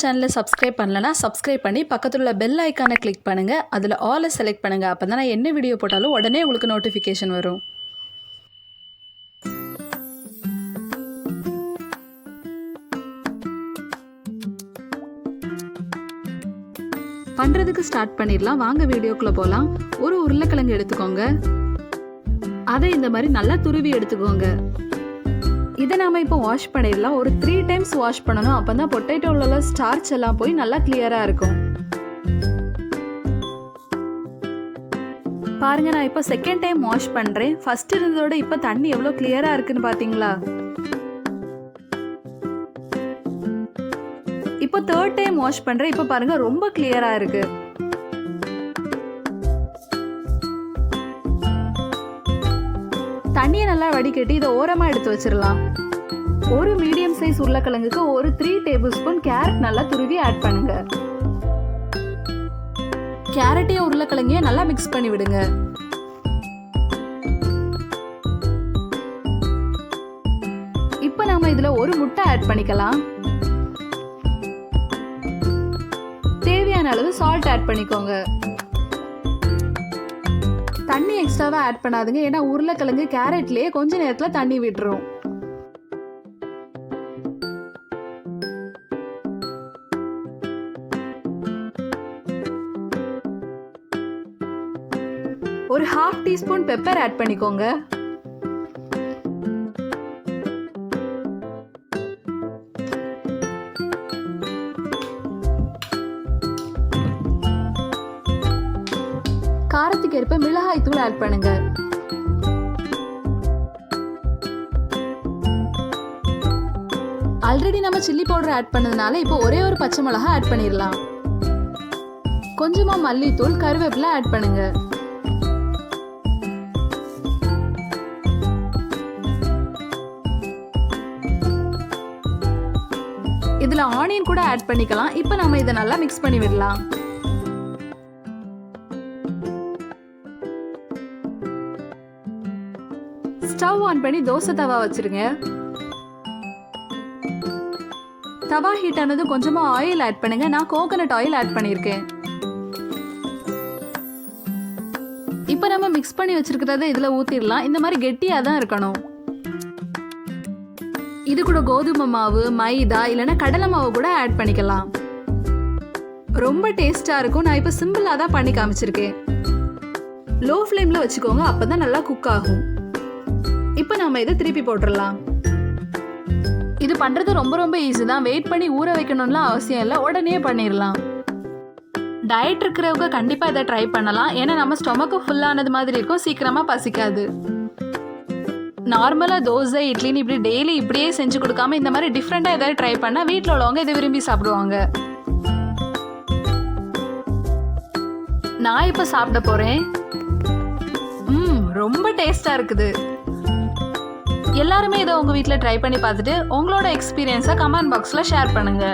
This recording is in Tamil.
சேனலை சப்ஸ்கிரைப் பண்ணலனா சப்ஸ்கிரைப் பண்ணி பக்கத்தில் உள்ள பெல் ஐக்கானை கிளிக் பண்ணுங்கள். அதில் ஆலை செலக்ட் பண்ணுங்கள். அப்போ தான் நான் என்ன வீடியோ போட்டாலும் உடனே உங்களுக்கு நோட்டிஃபிகேஷன் வரும். பண்ணுறதுக்கு ஸ்டார்ட் பண்ணிடலாம். வாங்க வீடியோக்குள்ளே போகலாம். ஒரு உருளைக்கிழங்கு எடுத்துக்கோங்க. அதை இந்த மாதிரி நல்லா துருவி எடுத்துக்கோங்க. இதை நாம் இப்போ வாஷ் பண்ணிடலாம். ஒரு 3 டைம்ஸ் வாஷ் பண்ணணும். அப்போ தான் பொட்டேட்டோவில் ஸ்டார்ச் எல்லாம் போய் நல்லா கிளியராக இருக்கும். பாருங்க, நான் இப்போ செகண்ட் டைம் வாஷ் பண்ணுறேன். ஃபர்ஸ்ட் இருந்ததோட இப்போ தண்ணி எவ்வளோ கிளியராக இருக்குன்னு பார்த்தீங்களா? இப்போ தேர்ட் டைம் வாஷ் பண்ணுறேன். இப்போ பாருங்க, ரொம்ப கிளியராக இருக்கு. தண்ணியை நல்லா வடிகட்டி இதை ஓரமாக எடுத்து வச்சிடலாம். ஒரு மீடியம் சைஸ் உருளைக்கிழங்குக்கு ஒரு 3 டேபிள் ஸ்பூன் கேரட் நல்லா துருவி ஆட் பண்ணுங்க. கேரட்டையும் உருளைக்கிழங்கையும் நல்லா மிக்ஸ் பண்ணி விடுங்க. இப்போ நாம இதுல ஒரு முட்டை ஆட் பண்ணிக்கலாம். தேவையான அளவு சால்ட் ஆட் பண்ணிக்கோங்க. தண்ணி எக்ஸ்ட்ராவா ஆட் பண்ணாதுங்க, ஏன்னா உருளைக்கிழங்கு கேரட்லயே கொஞ்ச நேரத்துல தண்ணி விட்டுரும். ஒரு 1/2 டீஸ்பூன் பெப்பர் ஆட் பண்ணிக்கோங்க. காரத்துக்கு ஏற்ப மிளகாய் தூள் ஆட் பண்ணுங்க. ஆல்ரெடி நம்ம சில்லி பவுடர் ஆட் பண்ணதுனால இப்போ ஒரே ஒரு பச்சை மிளகாய் ஆட் பண்ணிடலாம். கொஞ்சமா மல்லித்தூள், கருவேப்பிலை ஆட் பண்ணுங்க. இதுல ஆனியன் கூட ஆட் பண்ணிக்கலாம். இப்போ நம்ம இதை நல்லா மிக்ஸ் பண்ணி விடலாம். ஸ்டவ் ஆன் பண்ணி தோசை தவா வச்சிருங்க. தவா ஹீட் ஆனது கொஞ்சமா ஆயில் ஆட் பண்ணுங்க. நான் கோகனட் ஆயில் ஆட் பண்ணியிருக்கேன். இப்போ நம்ம மிக்ஸ் பண்ணி வச்சிருக்கிறத இதுல ஊத்திடலாம். இந்த மாதிரி கெட்டியா தான் இருக்கணும். இது கூட கோதுமை மாவு, மைதா இல்லைன்னா கடலை மாவு கூட ஆட் பண்ணிக்கலாம். ரொம்ப டேஸ்டா இருக்கும். நான் இப்போ சிம்பிளா தான் பண்ணி காமிச்சிருக்கேன். லோ ஃப்ளேம்ல வச்சுக்கோங்க, அப்பதான் நல்லா குக் ஆகும். இப்போ நாம இதை திருப்பி போட்டுடலாம். இது பண்றது ரொம்ப ரொம்ப ஈஸி தான். வெயிட் பண்ணி ஊற வைக்கணும்லாம் அவசியம் இல்லை, உடனே பண்ணிடலாம். டயட் இருக்கிறவங்க கண்டிப்பா இதை ட்ரை பண்ணலாம். ஏன்னா நம்ம ஸ்டொமக்கு ஃபுல்லானது மாதிரி இருக்கும், சீக்கிரமா பசிக்காது. நார்மலா தோசை, இட்லின்னு இப்படி டெய்லி இப்படியே செஞ்சு கொடுக்காம இந்த மாதிரி டிஃப்ரெண்டா ஏதாவது ட்ரை பண்ணா வீட்டில் உள்ளவங்க இதை விரும்பி சாப்பிடுவாங்க. நான் இப்போ சாப்பிட போறேன். ரொம்ப டேஸ்டா இருக்குது. எல்லாருமே இதை உங்க வீட்டில் ட்ரை பண்ணி பார்த்துட்டு உங்களோட எக்ஸ்பீரியன்ஸை கமெண்ட் பாக்ஸில் ஷேர் பண்ணுங்க.